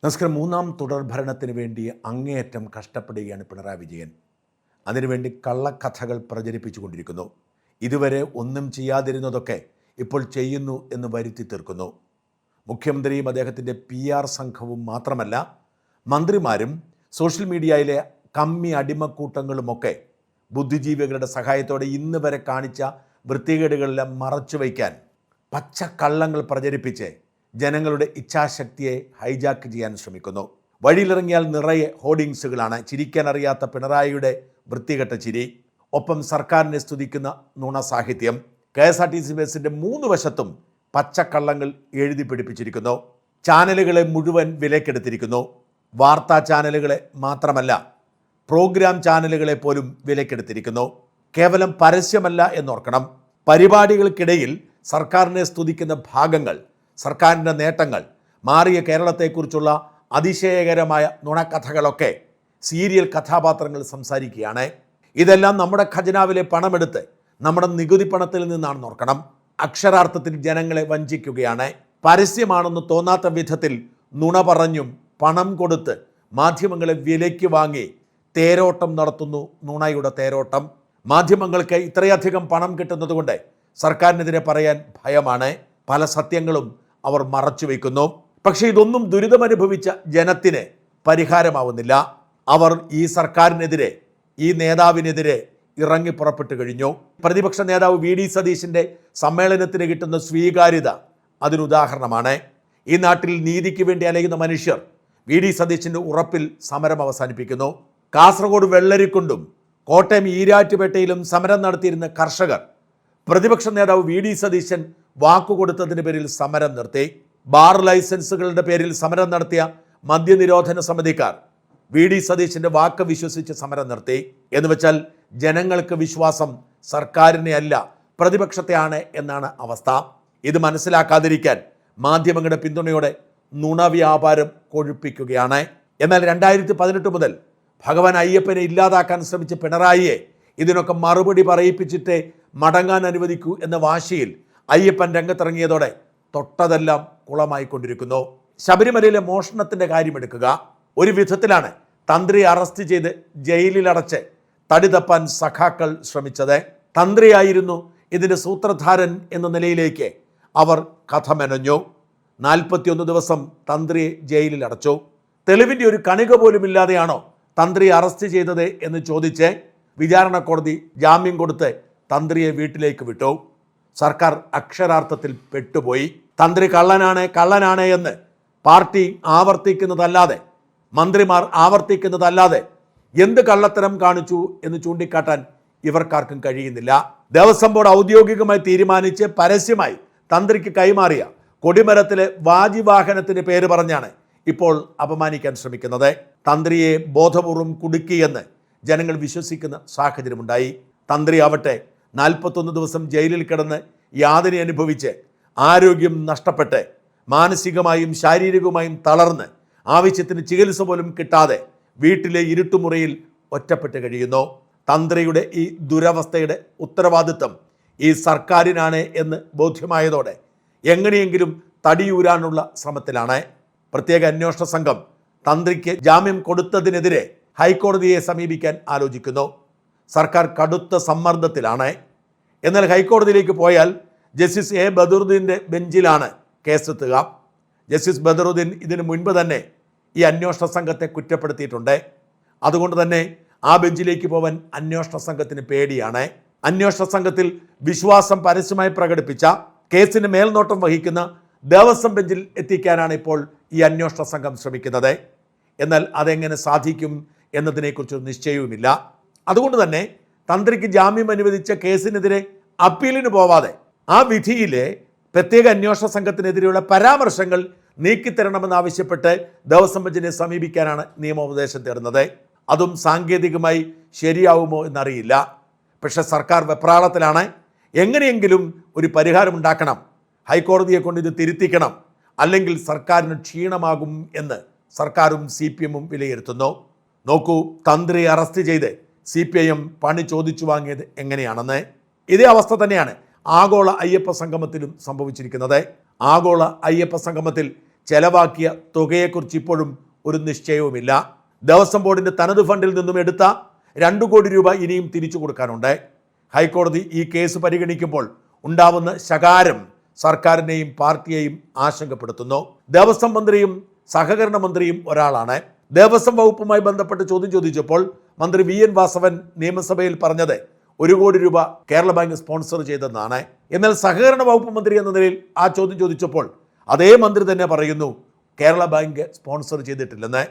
നമസ്കാരം. മൂന്നാം തുടർഭരണത്തിന് വേണ്ടി അങ്ങേയറ്റം കഷ്ടപ്പെടുകയാണ് പിണറായി വിജയൻ. അതിനുവേണ്ടി കള്ളക്കഥകൾ പ്രചരിപ്പിച്ചുകൊണ്ടിരിക്കുന്നു. ഇതുവരെ ഒന്നും ചെയ്യാതിരുന്നതൊക്കെ ഇപ്പോൾ ചെയ്യുന്നു എന്ന് വരുത്തി തീർക്കുന്നു. മുഖ്യമന്ത്രിയും അദ്ദേഹത്തിൻ്റെ PR സംഘവും മാത്രമല്ല, മന്ത്രിമാരും സോഷ്യൽ മീഡിയയിലെ കമ്മി അടിമക്കൂട്ടങ്ങളുമൊക്കെ ബുദ്ധിജീവികളുടെ സഹായത്തോടെ ഇന്ന് വരെ കാണിച്ച വൃത്തികേടുകളെല്ലാം മറച്ചു വയ്ക്കാൻ പച്ചക്കള്ളങ്ങൾ പ്രചരിപ്പിച്ച് ജനങ്ങളുടെ ഇച്ഛാശക്തിയെ ഹൈജാക്ക് ചെയ്യാൻ ശ്രമിക്കുന്നു. വഴിയിലിറങ്ങിയാൽ നിറയെ ഹോർഡിങ്സുകളാണ്. ചിരിക്കാനറിയാത്ത പിണറായിയുടെ വൃത്തികെട്ട ചിരി, ഒപ്പം സർക്കാരിനെ സ്തുതിക്കുന്ന നുണ സാഹിത്യം. KSRTC ബസിൻ്റെ 3 വശത്തും പച്ചക്കള്ളങ്ങൾ എഴുതി പിടിപ്പിച്ചിരിക്കുന്നു. ചാനലുകളെ മുഴുവൻ വിലക്കെടുത്തിരിക്കുന്നു. വാർത്താ ചാനലുകളെ മാത്രമല്ല, പ്രോഗ്രാം ചാനലുകളെ പോലും വിലക്കെടുത്തിരിക്കുന്നു. കേവലം പരസ്യമല്ല എന്നോർക്കണം. പരിപാടികൾക്കിടയിൽ സർക്കാരിനെ സ്തുതിക്കുന്ന ഭാഗങ്ങൾ, സർക്കാരിൻ്റെ നേട്ടങ്ങൾ, മാറിയ കേരളത്തെക്കുറിച്ചുള്ള അതിശയകരമായ നുണക്കഥകളൊക്കെ സീരിയൽ കഥാപാത്രങ്ങൾ സംസാരിക്കുകയാണ്. ഇതെല്ലാം നമ്മുടെ ഖജനാവിലെ പണമെടുത്ത് നമ്മുടെ നികുതി പണത്തിൽ നിന്നാണെന്ന് ഓർക്കണം. അക്ഷരാർത്ഥത്തിൽ ജനങ്ങളെ വഞ്ചിക്കുകയാണ്. പരസ്യമാണെന്ന് തോന്നാത്ത വിധത്തിൽ നുണ പറഞ്ഞും പണം കൊടുത്ത് മാധ്യമങ്ങളെ വിലയ്ക്ക് വാങ്ങി തേരോട്ടം നടത്തുന്നു. നുണയുടെ തേരോട്ടം. മാധ്യമങ്ങൾക്ക് ഇത്രയധികം പണം കിട്ടുന്നതുകൊണ്ട് സർക്കാരിനെതിരെ പറയാൻ ഭയമാണ്. പല സത്യങ്ങളും അവർ മറച്ചു വയ്ക്കുന്നു. പക്ഷേ ഇതൊന്നും ദുരിതമനുഭവിച്ച ജനത്തിന് പരിഹാരമാവുന്നില്ല. അവർ ഈ സർക്കാരിനെതിരെ, ഈ നേതാവിനെതിരെ ഇറങ്ങി പുറപ്പെട്ടു കഴിഞ്ഞു. പ്രതിപക്ഷ നേതാവ് VD സതീശൻ്റെ സമ്മേളനത്തിന് കിട്ടുന്ന സ്വീകാര്യത അതിനുദാഹരണമാണ്. ഈ നാട്ടിൽ നീതിക്ക് വേണ്ടി അലയുന്ന മനുഷ്യർ VD സതീശൻ്റെ ഉറപ്പിൽ സമരം അവസാനിപ്പിക്കുന്നു. കാസർഗോഡ് വെള്ളരിക്കുണ്ടും കോട്ടയം ഈരാറ്റുപേട്ടയിലും സമരം നടത്തിയിരുന്ന കർഷകർ പ്രതിപക്ഷ നേതാവ് VD സതീശൻ വാക്കുകൊടുത്തതിന് പേരിൽ സമരം നിർത്തി. ബാർ ലൈസൻസുകളുടെ പേരിൽ സമരം നടത്തിയ മദ്യനിരോധന സമിതിക്കാർ VD സതീശൻ്റെ വാക്ക് വിശ്വസിച്ച് സമരം നിർത്തി. എന്ന് വെച്ചാൽ ജനങ്ങൾക്ക് വിശ്വാസം സർക്കാരിനെ അല്ല, പ്രതിപക്ഷത്തെയാണ് എന്നാണ് അവസ്ഥ. ഇത് മനസ്സിലാക്കാതിരിക്കാൻ മാധ്യമങ്ങളുടെ പിന്തുണയോടെ നുണവ്യാപാരം കൊഴുപ്പിക്കുകയാണ്. എന്നാൽ 2018 മുതൽ ഭഗവാൻ അയ്യപ്പനെ ഇല്ലാതാക്കാൻ ശ്രമിച്ച പിണറായിയെ ഇതിനൊക്കെ മറുപടി പറയിപ്പിച്ചിട്ട് മടങ്ങാൻ അനുവദിക്കൂ എന്ന വാശിയിൽ അയ്യപ്പൻ രംഗത്തിറങ്ങിയതോടെ തൊട്ടതെല്ലാം കുളമായിക്കൊണ്ടിരിക്കുന്നു. ശബരിമലയിലെ മോഷണത്തിൻ്റെ കാര്യമെടുക്കുക. ഒരു വിധത്തിലാണ് തന്ത്രിയെ അറസ്റ്റ് ചെയ്ത് ജയിലിലടച്ച് തടി തപ്പാൻ സഖാക്കൾ ശ്രമിച്ചത്. തന്ത്രിയായിരുന്നു ഇതിൻ്റെ സൂത്രധാരൻ എന്ന നിലയിലേക്ക് അവർ കഥ മെനഞ്ഞു. 41 ദിവസം തന്ത്രിയെ ജയിലിലടച്ചു. തെളിവിൻ്റെ ഒരു കണിക പോലും ഇല്ലാതെയാണോ തന്ത്രിയെ അറസ്റ്റ് ചെയ്തത് എന്ന് ചോദിച്ച് വിചാരണ കോടതി ജാമ്യം കൊടുത്ത് തന്ത്രിയെ വീട്ടിലേക്ക് വിട്ടു. സർക്കാർ അക്ഷരാർത്ഥത്തിൽ പെട്ടുപോയി. തന്ത്രി കള്ളനാണ് എന്ന് പാർട്ടി ആവർത്തിക്കുന്നതല്ലാതെ, മന്ത്രിമാർ ആവർത്തിക്കുന്നതല്ലാതെ എന്ത് കള്ളത്തരം കാണിച്ചു എന്ന് ചൂണ്ടിക്കാട്ടാൻ ഇവർക്കാർക്കും കഴിയുന്നില്ല. ദേവസ്വം ബോർഡ് ഔദ്യോഗികമായി തീരുമാനിച്ച് പരസ്യമായി തന്ത്രിക്ക് കൈമാറിയ കൊടിമരത്തിലെ വാജിവാഹനത്തിന് പേര് പറഞ്ഞാണ് ഇപ്പോൾ അപമാനിക്കാൻ ശ്രമിക്കുന്നത്. തന്ത്രിയെ ബോധപൂർവം കുടുക്കിയെന്ന് ജനങ്ങൾ വിശ്വസിക്കുന്ന സാഹചര്യമുണ്ടായി. തന്ത്രി ആവട്ടെ 41 ദിവസം ജയിലിൽ കിടന്ന് യാതന അനുഭവിച്ച് ആരോഗ്യം നഷ്ടപ്പെട്ട് മാനസികമായും ശാരീരികമായും തളർന്ന് ആവശ്യത്തിന് ചികിത്സ പോലും കിട്ടാതെ വീട്ടിലെ ഇരുട്ടുമുറിയിൽ ഒറ്റപ്പെട്ട് കഴിയുന്നു. തന്ത്രിയുടെ ഈ ദുരവസ്ഥയുടെ ഉത്തരവാദിത്വം ഈ സർക്കാരിനാണ് എന്ന് ബോധ്യമായതോടെ എങ്ങനെയെങ്കിലും തടിയൂരാനുള്ള ശ്രമത്തിലാണ്. പ്രത്യേക അന്വേഷണ സംഘം തന്ത്രിക്ക് ജാമ്യം കൊടുത്തതിനെതിരെ ഹൈക്കോടതിയെ സമീപിക്കാൻ ആലോചിക്കുന്നു. സർക്കാർ കടുത്ത സമ്മർദ്ദത്തിലാണ്. എന്നാൽ ഹൈക്കോടതിയിലേക്ക് പോയാൽ ജസ്റ്റിസ് A ബദറുദ്ദീൻ്റെ ബെഞ്ചിലാണ് കേസെത്തുക. ജസ്റ്റിസ് ബദറുദ്ദീൻ ഇതിനു മുൻപ് തന്നെ ഈ അന്വേഷണ സംഘത്തെ കുറ്റപ്പെടുത്തിയിട്ടുണ്ട്. അതുകൊണ്ട് തന്നെ ആ ബെഞ്ചിലേക്ക് പോകാൻ അന്വേഷണ സംഘത്തിന് പേടിയാണ്. അന്വേഷണ സംഘത്തിൽ വിശ്വാസം പരസ്യമായി പ്രകടിപ്പിച്ച, കേസിന് മേൽനോട്ടം വഹിക്കുന്ന ദേവസ്വം ബെഞ്ചിൽ എത്തിക്കാനാണ് ഇപ്പോൾ ഈ അന്വേഷണ സംഘം ശ്രമിക്കുന്നത്. എന്നാൽ അതെങ്ങനെ സാധിക്കും എന്നതിനെക്കുറിച്ചൊരു നിശ്ചയവുമില്ല. അതുകൊണ്ട് തന്നെ തന്ത്രിക്ക് ജാമ്യം അനുവദിച്ച കേസിനെതിരെ അപ്പീലിന് പോവാതെ ആ വിധിയിലെ പ്രത്യേക അന്വേഷണ സംഘത്തിനെതിരെയുള്ള പരാമർശങ്ങൾ നീക്കിത്തരണമെന്നാവശ്യപ്പെട്ട് ദേവസ്വം ബെഞ്ചിനെ സമീപിക്കാനാണ് നിയമോപദേശം തേടുന്നത്. അതും സാങ്കേതികമായി ശരിയാവുമോ എന്നറിയില്ല. പക്ഷേ സർക്കാർ വെപ്രാളത്തിലാണ്. എങ്ങനെയെങ്കിലും ഒരു പരിഹാരമുണ്ടാക്കണം, ഹൈക്കോടതിയെ കൊണ്ട് ഇത് തിരുത്തിക്കണം, അല്ലെങ്കിൽ സർക്കാരിന് ക്ഷീണമാകും എന്ന് സർക്കാരും CPM വിലയിരുത്തുന്നു. നോക്കൂ, തന്ത്രിയെ അറസ്റ്റ് ചെയ്ത് CPIM പണി ചോദിച്ചു വാങ്ങിയത് എങ്ങനെയാണെന്ന്. ഇതേ അവസ്ഥ തന്നെയാണ് ആഗോള അയ്യപ്പ സംഗമത്തിലും സംഭവിച്ചിരിക്കുന്നത്. ആഗോള അയ്യപ്പ സംഗമത്തിൽ ചെലവാക്കിയ തുകയെക്കുറിച്ച് ഇപ്പോഴും ഒരു നിശ്ചയവുമില്ല. ദേവസ്വം ബോർഡിൻ്റെ തനത് ഫണ്ടിൽ നിന്നും എടുത്ത 2 കോടി രൂപ ഇനിയും തിരിച്ചു കൊടുക്കാനുണ്ട്. ഹൈക്കോടതി ഈ കേസ് പരിഗണിക്കുമ്പോൾ ഉണ്ടാവുന്ന ശകാരം സർക്കാരിനെയും പാർട്ടിയെയും ആശങ്കപ്പെടുത്തുന്നു. ദേവസ്വം മന്ത്രിയും സഹകരണ മന്ത്രിയും ഒരാളാണ്. ദേവസ്വം വകുപ്പുമായി ബന്ധപ്പെട്ട് ചോദ്യം ചോദിച്ചപ്പോൾ മന്ത്രി വി എൻ വാസവൻ നിയമസഭയിൽ പറഞ്ഞത് 1 കോടി രൂപ കേരള ബാങ്ക് സ്പോൺസർ ചെയ്തെന്നാണ്. എന്നാൽ സഹകരണ വകുപ്പ് മന്ത്രി എന്ന നിലയിൽ ആ ചോദ്യം ചോദിച്ചപ്പോൾ അതേ മന്ത്രി തന്നെ പറയുന്നു കേരള ബാങ്ക് സ്പോൺസർ ചെയ്തിട്ടില്ലെന്ന്.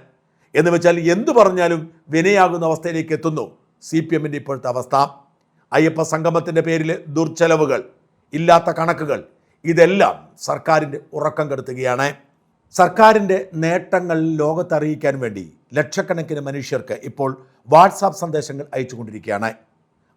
എന്ന് വെച്ചാൽ എന്തു പറഞ്ഞാലും വിനയാകുന്ന അവസ്ഥയിലേക്ക് എത്തുന്നു CPM-ൻ്റെ ഇപ്പോഴത്തെ അവസ്ഥ. അയ്യപ്പ സംഗമത്തിൻ്റെ പേരിൽ ദുർച്ചെലവുകൾ, ഇല്ലാത്ത കണക്കുകൾ, ഇതെല്ലാം സർക്കാരിൻ്റെ ഉറക്കം കെടുത്തുകയാണ്. സർക്കാരിൻ്റെ നേട്ടങ്ങൾ ലോകത്തറിയിക്കാൻ വേണ്ടി ലക്ഷക്കണക്കിന് മനുഷ്യർക്ക് ഇപ്പോൾ വാട്സാപ്പ് സന്ദേശങ്ങൾ അയച്ചുകൊണ്ടിരിക്കുകയാണ്.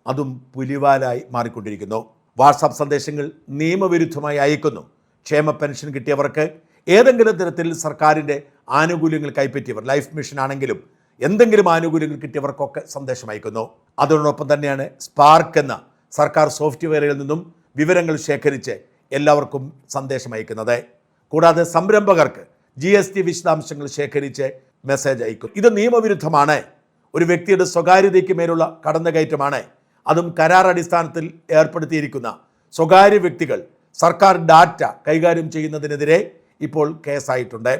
അതും പുലിവാലായി മാറിക്കൊണ്ടിരിക്കുന്നു. വാട്സാപ്പ് സന്ദേശങ്ങൾ നിയമവിരുദ്ധമായി അയക്കുന്നു. ക്ഷേമ പെൻഷൻ കിട്ടിയവർക്ക്, ഏതെങ്കിലും തരത്തിൽ സർക്കാരിൻ്റെ ആനുകൂല്യങ്ങൾ കൈപ്പറ്റിയവർ, ലൈഫ് മിഷൻ ആണെങ്കിലും എന്തെങ്കിലും ആനുകൂല്യങ്ങൾ കിട്ടിയവർക്കൊക്കെ സന്ദേശം അയക്കുന്നു. അതോടൊപ്പം തന്നെയാണ് സ്പാർക്ക് എന്ന സർക്കാർ സോഫ്റ്റ്വെയറിൽ നിന്നും വിവരങ്ങൾ ശേഖരിച്ച് എല്ലാവർക്കും സന്ദേശം അയക്കുന്നത്. കൂടാതെ സംരംഭകർക്ക് GST വിശദാംശങ്ങൾ ശേഖരിച്ച് മെസ്സേജ് അയക്കും. ഇത് നിയമവിരുദ്ധമാണ്. ഒരു വ്യക്തിയുടെ സ്വകാര്യതയ്ക്ക് മേലുള്ള കടന്നുകയറ്റമാണ്. അതും കരാർ അടിസ്ഥാനത്തിൽ ഏർപ്പെടുത്തിയിരിക്കുന്ന സ്വകാര്യ വ്യക്തികൾ സർക്കാർ ഡാറ്റ കൈകാര്യം ചെയ്യുന്നതിനെതിരെ ഇപ്പോൾ കേസായിട്ടുണ്ട്.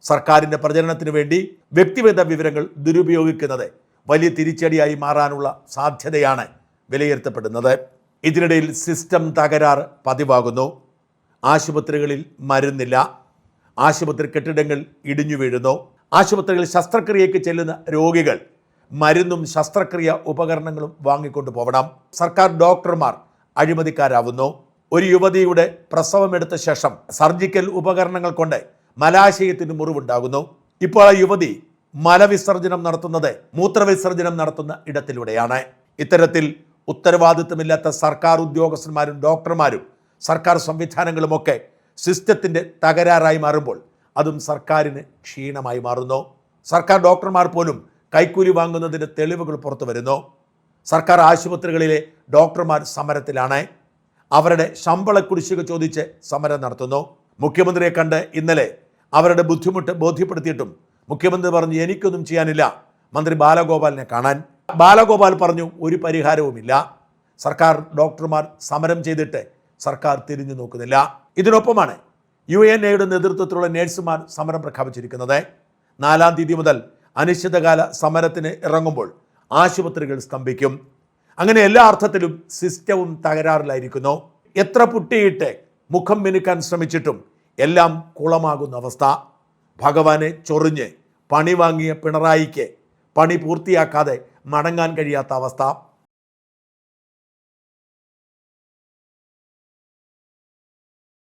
സർക്കാരിൻ്റെ പ്രചരണത്തിന് വേണ്ടി വ്യക്തിഗത വിവരങ്ങൾ ദുരുപയോഗിക്കുന്നത് വലിയ തിരിച്ചടിയായി മാറാനുള്ള സാധ്യതയാണ് വിലയിരുത്തപ്പെടുന്നത്. ഇതിനിടയിൽ സിസ്റ്റം തകരാർ പതിവാകുന്നു. ആശുപത്രികളിൽ മരുന്നില്ല. ആശുപത്രി കെട്ടിടങ്ങൾ ഇടിഞ്ഞു വീഴുന്നു. ആശുപത്രികളിൽ ശസ്ത്രക്രിയയ്ക്ക് ചെല്ലുന്ന രോഗികൾ മരുന്നും ശസ്ത്രക്രിയ ഉപകരണങ്ങളും വാങ്ങിക്കൊണ്ടു പോകണം. സർക്കാർ ഡോക്ടർമാർ അഴിമതിക്കാരാവുന്നു. ഒരു യുവതിയുടെ പ്രസവമെടുത്ത ശേഷം സർജിക്കൽ ഉപകരണങ്ങൾ കൊണ്ട് മലാശയത്തിന് മുറിവുണ്ടാകുന്നു. ഇപ്പോൾ ആ യുവതി മലവിസർജനം നടത്തുന്നത് മൂത്രവിസർജനം നടത്തുന്ന ഇടത്തിലൂടെയാണ്. ഇത്തരത്തിൽ ഉത്തരവാദിത്തമില്ലാത്ത സർക്കാർ ഉദ്യോഗസ്ഥന്മാരും ഡോക്ടർമാരും സർക്കാർ സംവിധാനങ്ങളുമൊക്കെ സിസ്റ്റത്തിൻ്റെ തകരാറായി മാറുമ്പോൾ അതും സർക്കാരിന് ക്ഷീണമായി മാറുന്നു. സർക്കാർ ഡോക്ടർമാർ പോലും കൈക്കൂലി വാങ്ങുന്നതിൻ്റെ തെളിവുകൾ പുറത്തു വരുന്നു. സർക്കാർ ആശുപത്രികളിലെ ഡോക്ടർമാർ സമരത്തിലാണ്. അവരുടെ ശമ്പള കുടിശ്ശിക ചോദിച്ച് സമരം നടത്തുന്നു. മുഖ്യമന്ത്രിയെ കണ്ട് ഇന്നലെ അവരുടെ ബുദ്ധിമുട്ട് ബോധ്യപ്പെടുത്തിയിട്ടും മുഖ്യമന്ത്രി പറഞ്ഞു എനിക്കൊന്നും ചെയ്യാനില്ല മന്ത്രി ബാലഗോപാലിനെ കാണാൻ. ബാലഗോപാൽ പറഞ്ഞു ഒരു പരിഹാരവുമില്ല. സർക്കാർ ഡോക്ടർമാർ സമരം ചെയ്തിട്ട് സർക്കാർ തിരിഞ്ഞു നോക്കുന്നില്ല. ഇതിനൊപ്പമാണ് UNAയുടെ നേതൃത്വത്തിലുള്ള നേഴ്സുമാർ സമരം പ്രഖ്യാപിച്ചിരിക്കുന്നത്. 4-ാം തീയതി മുതൽ അനിശ്ചിതകാല സമരത്തിന് ഇറങ്ങുമ്പോൾ ആശുപത്രികൾ സ്തംഭിക്കും. അങ്ങനെ എല്ലാ അർത്ഥത്തിലും സിസ്റ്റവും തകരാറിലായിരിക്കുന്നു. എത്ര പുട്ടിയിട്ട് മുഖം മിനുക്കാൻ ശ്രമിച്ചിട്ടും എല്ലാം കുളമാകുന്ന അവസ്ഥ. ഭഗവാനെ ചൊറിഞ്ഞ് പണി വാങ്ങിയ പിണറായിക്ക് പണി പൂർത്തിയാക്കാതെ മടങ്ങാൻ കഴിയാത്ത അവസ്ഥ.